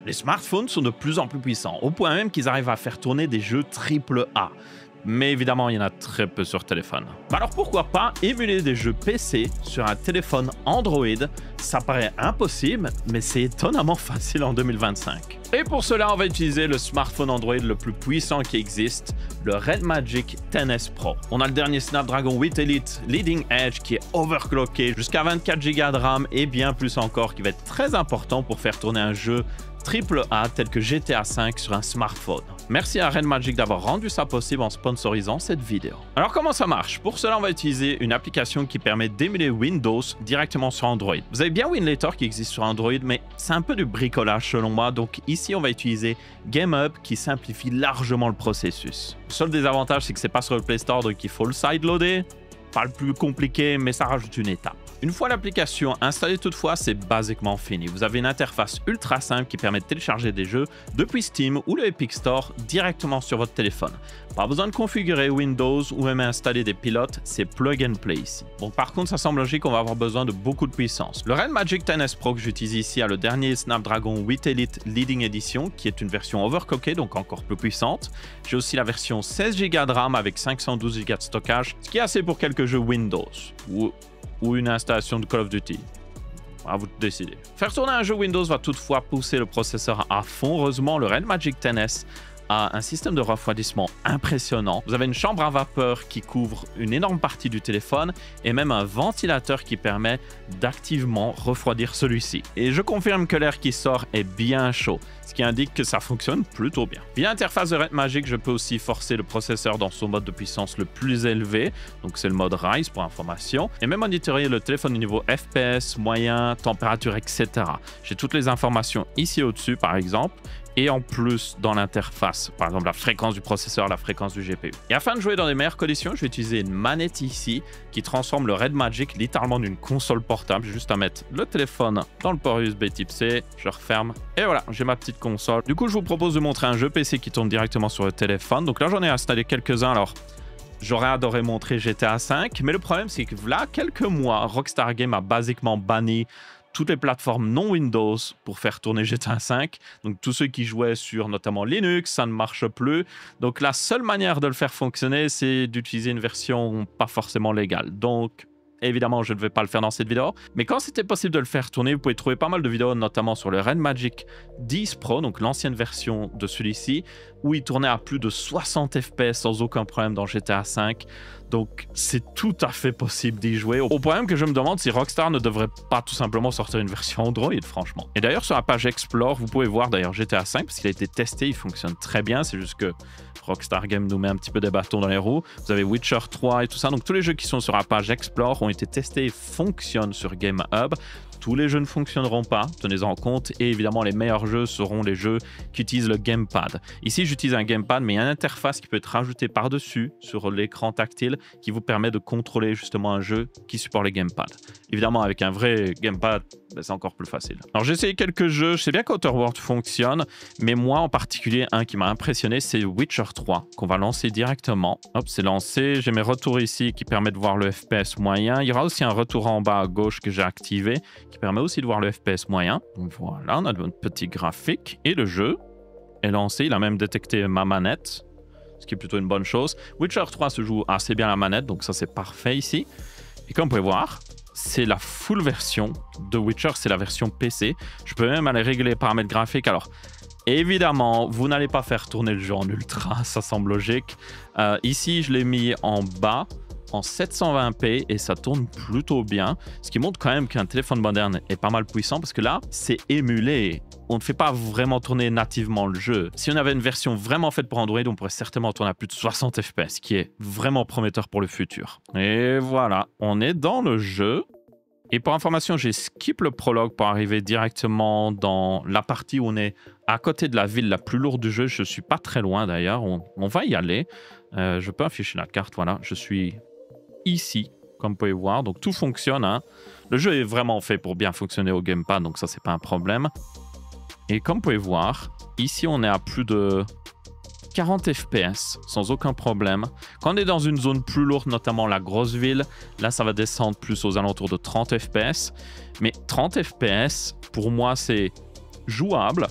Les smartphones sont de plus en plus puissants, au point même qu'ils arrivent à faire tourner des jeux AAA. Mais évidemment, il y en a très peu sur téléphone. Alors pourquoi pas émuler des jeux PC sur un téléphone Android? Ça paraît impossible, mais c'est étonnamment facile en 2025. Et pour cela, on va utiliser le smartphone Android le plus puissant qui existe, le Red Magic 10S Pro. On a le dernier Snapdragon 8 Elite Leading Edge qui est overclocké jusqu'à 24 Go de RAM et bien plus encore, qui va être très important pour faire tourner un jeu AAA tel que GTA V sur un smartphone. Merci à Red Magic d'avoir rendu ça possible en sponsorisant cette vidéo. Alors comment ça marche? Pour cela, on va utiliser une application qui permet d'émuler Windows directement sur Android. Vous avez bien Winlator qui existe sur Android, mais c'est un peu du bricolage selon moi. Donc ici, on va utiliser GameHub qui simplifie largement le processus. Le seul désavantage, c'est que c'est pas sur le Play Store, donc il faut le sideloader. Pas le plus compliqué, mais ça rajoute une étape. Une fois l'application installée toutefois, c'est basiquement fini. Vous avez une interface ultra simple qui permet de télécharger des jeux depuis Steam ou le Epic Store directement sur votre téléphone. Pas besoin de configurer Windows ou même installer des pilotes, c'est plug and play ici. Bon, par contre, ça semble logique qu'on va avoir besoin de beaucoup de puissance. Le Red Magic 10S Pro que j'utilise ici a le dernier Snapdragon 8 Elite Leading Edition qui est une version overclockée, donc encore plus puissante. J'ai aussi la version 16 Go de RAM avec 512 Go de stockage, ce qui est assez pour quelques jeux Windows ou une installation de Call of Duty. À vous de décider. Faire tourner un jeu Windows va toutefois pousser le processeur à fond. Heureusement, le Red Magic 10S a un système de refroidissement impressionnant. Vous avez une chambre à vapeur qui couvre une énorme partie du téléphone et même un ventilateur qui permet d'activement refroidir celui-ci. Et je confirme que l'air qui sort est bien chaud, ce qui indique que ça fonctionne plutôt bien. Via l'interface de Red Magic, je peux aussi forcer le processeur dans son mode de puissance le plus élevé, donc c'est le mode Rise pour information, et même monitorer le téléphone au niveau FPS, moyen, température, etc. J'ai toutes les informations ici au-dessus par exemple, et en plus dans l'interface, par exemple la fréquence du processeur, la fréquence du GPU. Et afin de jouer dans les meilleures conditions, je vais utiliser une manette ici qui transforme le Red Magic littéralement d'une console portable. J'ai juste à mettre le téléphone dans le port USB type C, je referme et voilà, j'ai ma petite console. Du coup, je vous propose de montrer un jeu PC qui tourne directement sur le téléphone. Donc là, j'en ai installé quelques-uns. Alors, j'aurais adoré montrer GTA V, mais le problème, c'est que là, quelques mois, Rockstar Games a basiquement banni toutes les plateformes non Windows pour faire tourner GTA V. Donc tous ceux qui jouaient sur notamment Linux, ça ne marche plus. Donc la seule manière de le faire fonctionner, c'est d'utiliser une version pas forcément légale. Donc évidemment, je ne vais pas le faire dans cette vidéo. Mais quand c'était possible de le faire tourner, vous pouvez trouver pas mal de vidéos, notamment sur le Red Magic 10 Pro, donc l'ancienne version de celui-ci, où il tournait à plus de 60 FPS sans aucun problème dans GTA V. Donc c'est tout à fait possible d'y jouer. Au point même que je me demande si Rockstar ne devrait pas tout simplement sortir une version Android, franchement. Et d'ailleurs, sur la page Explore, vous pouvez voir d'ailleurs GTA V, parce qu'il a été testé, il fonctionne très bien. C'est juste que Rockstar Games nous met un petit peu des bâtons dans les roues. Vous avez Witcher 3 et tout ça. Donc tous les jeux qui sont sur la page Explore ont été testés et fonctionnent sur GameHub. Tous les jeux ne fonctionneront pas, tenez-en compte, et évidemment les meilleurs jeux seront les jeux qui utilisent le gamepad. Ici j'utilise un gamepad, mais il y a une interface qui peut être rajoutée par-dessus sur l'écran tactile qui vous permet de contrôler justement un jeu qui supporte les gamepads. Évidemment avec un vrai gamepad, c'est encore plus facile. Alors j'ai essayé quelques jeux, je sais bien qu'Outer Worlds fonctionne, mais moi en particulier un qui m'a impressionné, c'est Witcher 3 qu'on va lancer directement. Hop, c'est lancé, j'ai mes retours ici qui permettent de voir le FPS moyen. Il y aura aussi un retour en bas à gauche que j'ai activé qui permet aussi de voir le FPS moyen. Donc voilà, on a notre petit graphique et le jeu est lancé. Il a même détecté ma manette, ce qui est plutôt une bonne chose. Witcher 3 se joue assez bien à la manette, donc ça c'est parfait ici. Et comme vous pouvez voir, c'est la full version de Witcher, c'est la version PC. Je peux même aller régler les paramètres graphiques. Alors, évidemment, vous n'allez pas faire tourner le jeu en ultra, ça semble logique. Ici, je l'ai mis en bas, en 720p, et ça tourne plutôt bien. Ce qui montre quand même qu'un téléphone moderne est pas mal puissant, parce que là, c'est émulé. On ne fait pas vraiment tourner nativement le jeu. Si on avait une version vraiment faite pour Android, on pourrait certainement tourner à plus de 60 FPS, ce qui est vraiment prometteur pour le futur. Et voilà, on est dans le jeu. Et pour information, j'ai skip le prologue pour arriver directement dans la partie où on est à côté de la ville la plus lourde du jeu. Je ne suis pas très loin d'ailleurs, on va y aller. Je peux afficher la carte, voilà, je suis ici, comme vous pouvez voir. Donc tout fonctionne, hein. Le jeu est vraiment fait pour bien fonctionner au gamepad, donc ça, c'est pas un problème. Et comme vous pouvez voir, ici, on est à plus de 40 FPS sans aucun problème. Quand on est dans une zone plus lourde, notamment la grosse ville, là ça va descendre plus aux alentours de 30 FPS. Mais 30 FPS, pour moi, c'est jouable.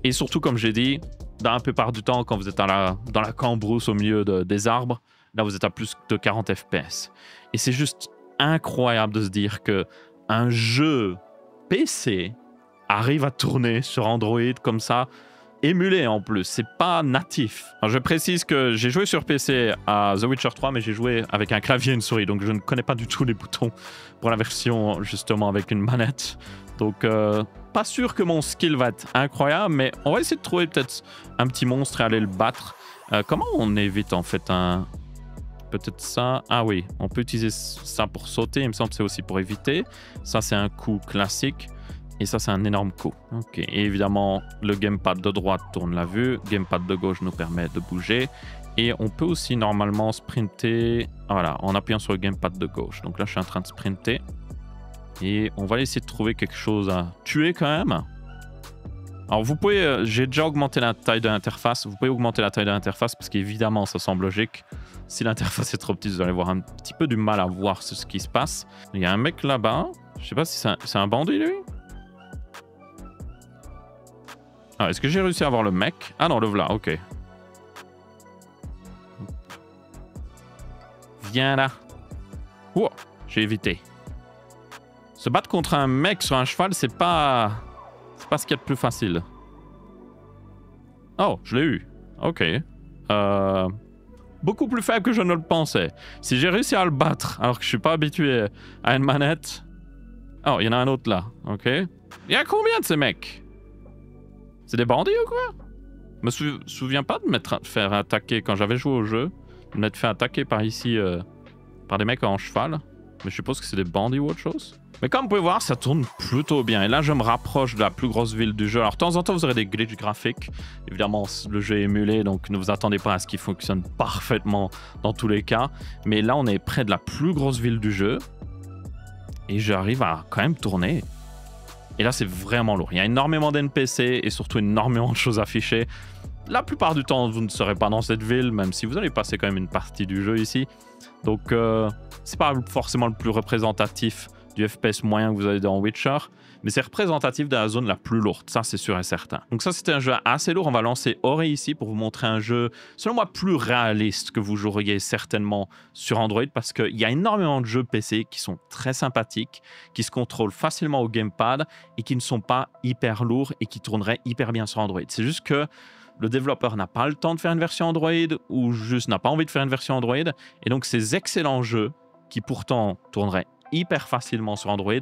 Et surtout, comme j'ai dit, dans la plupart du temps, quand vous êtes dans la cambrousse au milieu des arbres, là, vous êtes à plus de 40 FPS. Et c'est juste incroyable de se dire que un jeu PC arrive à tourner sur Android comme ça, émulé en plus, c'est pas natif. Alors je précise que j'ai joué sur PC à The Witcher 3, mais j'ai joué avec un clavier et une souris, donc je ne connais pas du tout les boutons pour la version justement avec une manette. Donc pas sûr que mon skill va être incroyable, mais on va essayer de trouver peut-être un petit monstre et aller le battre. Comment on évite en fait un... Peut-être ça. Ah oui, on peut utiliser ça pour sauter, il me semble que c'est aussi pour éviter. Ça c'est un coup classique. Et ça, c'est un énorme coup. Ok. Et évidemment, le gamepad de droite tourne la vue. Gamepad de gauche nous permet de bouger. Et on peut aussi normalement sprinter, voilà, en appuyant sur le gamepad de gauche. Donc là, je suis en train de sprinter. Et on va essayer de trouver quelque chose à tuer quand même. Alors vous pouvez, j'ai déjà augmenté la taille de l'interface. Vous pouvez augmenter la taille de l'interface parce qu'évidemment, ça semble logique. Si l'interface est trop petite, vous allez avoir un petit peu du mal à voir ce qui se passe. Il y a un mec là-bas. Je sais pas si c'est un bandit, lui. Ah, est-ce que j'ai réussi à avoir le mec? Ah non, le voilà, ok. Viens là. Ouah, j'ai évité. Se battre contre un mec sur un cheval, c'est pas ce qu'il y a de plus facile. Oh, je l'ai eu. Ok. Beaucoup plus faible que je ne le pensais. Si j'ai réussi à le battre, alors que je suis pas habitué à une manette... Oh, il y en a un autre là, ok. Il y a combien de ces mecs? C'est des bandits ou quoi? Je me souviens pas de me faire attaquer quand j'avais joué au jeu. De m'être fait attaquer par ici, par des mecs en cheval. Mais je suppose que c'est des bandits ou autre chose. Mais comme vous pouvez voir, ça tourne plutôt bien. Et là, je me rapproche de la plus grosse ville du jeu. Alors, de temps en temps, vous aurez des glitches graphiques. Évidemment, le jeu est émulé, donc ne vous attendez pas à ce qu'il fonctionne parfaitement dans tous les cas. Mais là, on est près de la plus grosse ville du jeu. Et j'arrive à quand même tourner. Et là, c'est vraiment lourd. Il y a énormément d'NPC et surtout énormément de choses affichées. La plupart du temps, vous ne serez pas dans cette ville, même si vous allez passer quand même une partie du jeu ici. Donc, c'est pas forcément le plus représentatif du FPS moyen que vous avez dans Witcher, mais c'est représentatif de la zone la plus lourde, ça c'est sûr et certain. Donc ça c'était un jeu assez lourd, on va lancer Ori ici pour vous montrer un jeu, selon moi, plus réaliste que vous joueriez certainement sur Android, parce qu'il y a énormément de jeux PC qui sont très sympathiques, qui se contrôlent facilement au gamepad et qui ne sont pas hyper lourds et qui tourneraient hyper bien sur Android. C'est juste que le développeur n'a pas le temps de faire une version Android ou juste n'a pas envie de faire une version Android, et donc ces excellents jeux qui pourtant tourneraient hyper facilement sur Android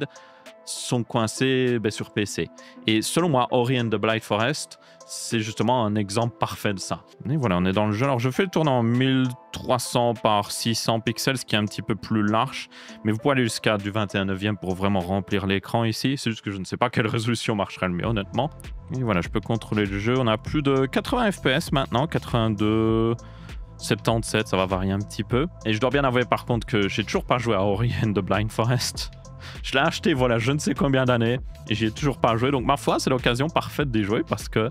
sont coincés sur PC. Et selon moi, Ori and the Blind Forest, c'est justement un exemple parfait de ça. Et voilà, on est dans le jeu. Alors je fais le tourner en 1300 par 600 pixels, ce qui est un petit peu plus large, mais vous pouvez aller jusqu'à du 21/9 pour vraiment remplir l'écran ici. C'est juste que je ne sais pas quelle résolution marcherait le mieux, honnêtement. Et voilà, je peux contrôler le jeu. On a plus de 80 FPS maintenant, 82... 77, ça va varier un petit peu. Et je dois bien avouer par contre que j'ai toujours pas joué à Ori and the Blind Forest. Je l'ai acheté, voilà, je ne sais combien d'années et j'y ai toujours pas joué. Donc ma foi, c'est l'occasion parfaite d'y jouer parce que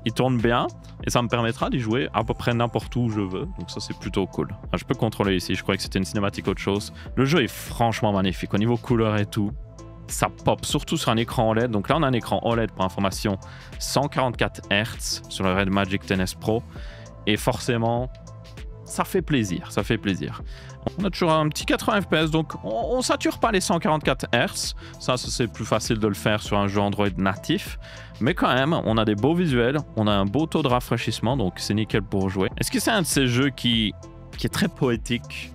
il tourne bien et ça me permettra d'y jouer à peu près n'importe où je veux. Donc ça, c'est plutôt cool. Ah, je peux contrôler ici, je croyais que c'était une cinématique autre chose. Le jeu est franchement magnifique au niveau couleur et tout. Ça pop, surtout sur un écran OLED. Donc là, on a un écran OLED pour information 144 Hz sur le Red Magic 10S Pro. Et forcément, ça fait plaisir, ça fait plaisir. On a toujours un petit 80 FPS, donc on sature pas les 144 Hz. Ça, c'est plus facile de le faire sur un jeu Android natif. Mais quand même, on a des beaux visuels, on a un beau taux de rafraîchissement, donc c'est nickel pour jouer. Est-ce que c'est un de ces jeux qui est très poétique,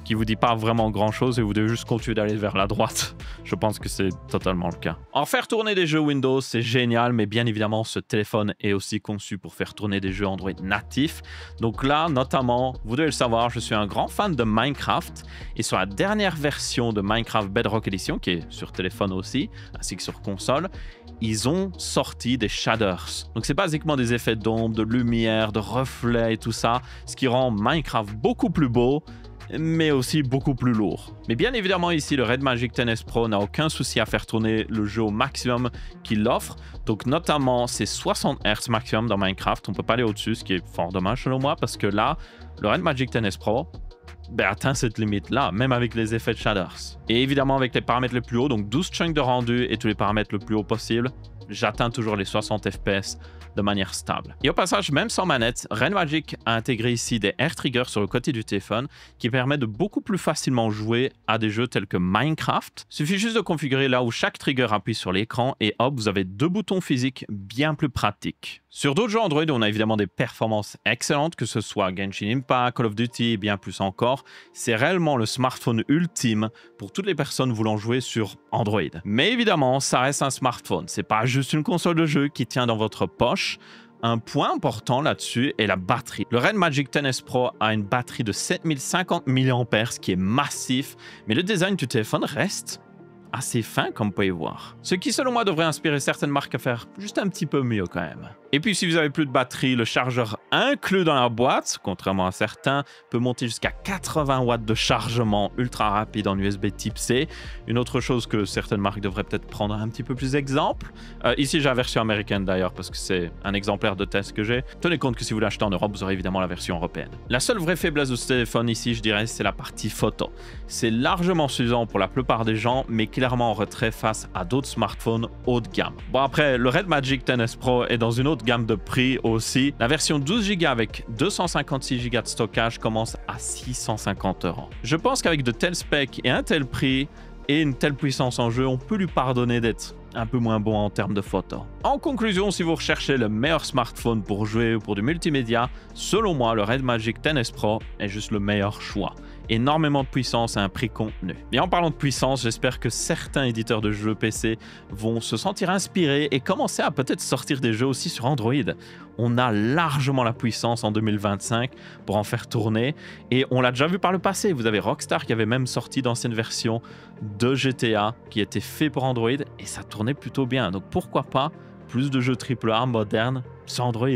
qui vous dit pas vraiment grand chose et vous devez juste continuer d'aller vers la droite? Je pense que c'est totalement le cas. En faire tourner des jeux Windows, c'est génial, mais bien évidemment, ce téléphone est aussi conçu pour faire tourner des jeux Android natifs. Donc là, notamment, vous devez le savoir, je suis un grand fan de Minecraft et sur la dernière version de Minecraft Bedrock Edition, qui est sur téléphone aussi, ainsi que sur console, ils ont sorti des shaders. Donc c'est basiquement des effets d'ombre, de lumière, de reflets et tout ça, ce qui rend Minecraft beaucoup plus beau, mais aussi beaucoup plus lourd. Mais bien évidemment ici, le Red Magic 10S Pro n'a aucun souci à faire tourner le jeu au maximum qu'il offre. Donc notamment, c'est 60 Hz maximum dans Minecraft. On ne peut pas aller au-dessus, ce qui est fort dommage selon moi, parce que là, le Red Magic 10S Pro atteint cette limite-là, même avec les effets de shaders. Et évidemment, avec les paramètres les plus hauts, donc 12 chunks de rendu et tous les paramètres le plus haut possible, j'atteins toujours les 60 FPS de manière stable. Et au passage, même sans manette, Red Magic a intégré ici des air triggers sur le côté du téléphone qui permettent de beaucoup plus facilement jouer à des jeux tels que Minecraft. Il suffit juste de configurer là où chaque trigger appuie sur l'écran et hop, vous avez 2 boutons physiques bien plus pratiques. Sur d'autres jeux Android, on a évidemment des performances excellentes, que ce soit Genshin Impact, Call of Duty et bien plus encore. C'est réellement le smartphone ultime pour toutes les personnes voulant jouer sur Android. Mais évidemment, ça reste un smartphone. C'est pas juste une console de jeu qui tient dans votre poche. Un point important là-dessus est la batterie. Le Red Magic 10S Pro a une batterie de 7050 mAh, ce qui est massif, mais le design du téléphone reste assez fin, comme vous pouvez voir. Ce qui, selon moi, devrait inspirer certaines marques à faire juste un petit peu mieux quand même. Et puis, si vous avez plus de batterie, le chargeur inclus dans la boîte, contrairement à certains, peut monter jusqu'à 80 watts de chargement ultra rapide en USB type C. Une autre chose que certaines marques devraient peut-être prendre un petit peu plus d'exemple. Ici, j'ai la version américaine d'ailleurs, parce que c'est un exemplaire de test que j'ai. Tenez compte que si vous l'achetez en Europe, vous aurez évidemment la version européenne. La seule vraie faiblesse de ce téléphone ici, je dirais, c'est la partie photo. C'est largement suffisant pour la plupart des gens, mais clairement en retrait face à d'autres smartphones haut de gamme. Bon, après, le Red Magic 10S Pro est dans une autre gamme de prix aussi. La version 12 Go avec 256 Go de stockage commence à 650 €. Je pense qu'avec de tels specs et un tel prix et une telle puissance en jeu, on peut lui pardonner d'être un peu moins bon en termes de photos. En conclusion, si vous recherchez le meilleur smartphone pour jouer ou pour du multimédia, selon moi, le Red Magic 10S Pro est juste le meilleur choix. Énormément de puissance à un prix contenu. Et en parlant de puissance, j'espère que certains éditeurs de jeux PC vont se sentir inspirés et commencer à peut-être sortir des jeux aussi sur Android. On a largement la puissance en 2025 pour en faire tourner et on l'a déjà vu par le passé. Vous avez Rockstar qui avait même sorti d'anciennes versions de GTA qui étaient faits pour Android et ça tournait plutôt bien. Donc pourquoi pas plus de jeux AAA modernes sur Android?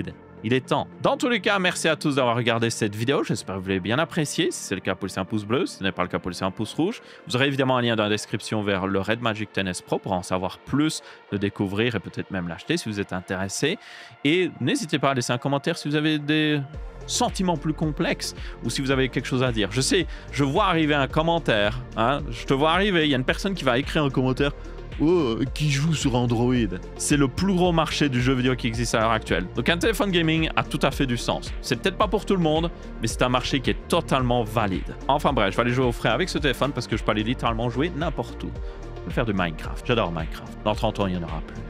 Il est temps. Dans tous les cas, merci à tous d'avoir regardé cette vidéo. J'espère que vous l'avez bien apprécié. Si c'est le cas, laissez un pouce bleu. Si ce n'est pas le cas, laissez un pouce rouge. Vous aurez évidemment un lien dans la description vers le Red Magic 10S Pro pour en savoir plus, le découvrir et peut-être même l'acheter si vous êtes intéressé. Et n'hésitez pas à laisser un commentaire si vous avez des sentiments plus complexes ou si vous avez quelque chose à dire. Je sais, je vois arriver un commentaire. Hein, je te vois arriver. Il y a une personne qui va écrire un commentaire. Oh, qui joue sur Android? C'est le plus gros marché du jeu vidéo qui existe à l'heure actuelle. Donc un téléphone gaming a tout à fait du sens. C'est peut-être pas pour tout le monde, mais c'est un marché qui est totalement valide. Enfin bref, je vais aller jouer au frais avec ce téléphone parce que je peux aller littéralement jouer n'importe où. Je peux faire du Minecraft. J'adore Minecraft. Dans 30 ans, il n'y en aura plus.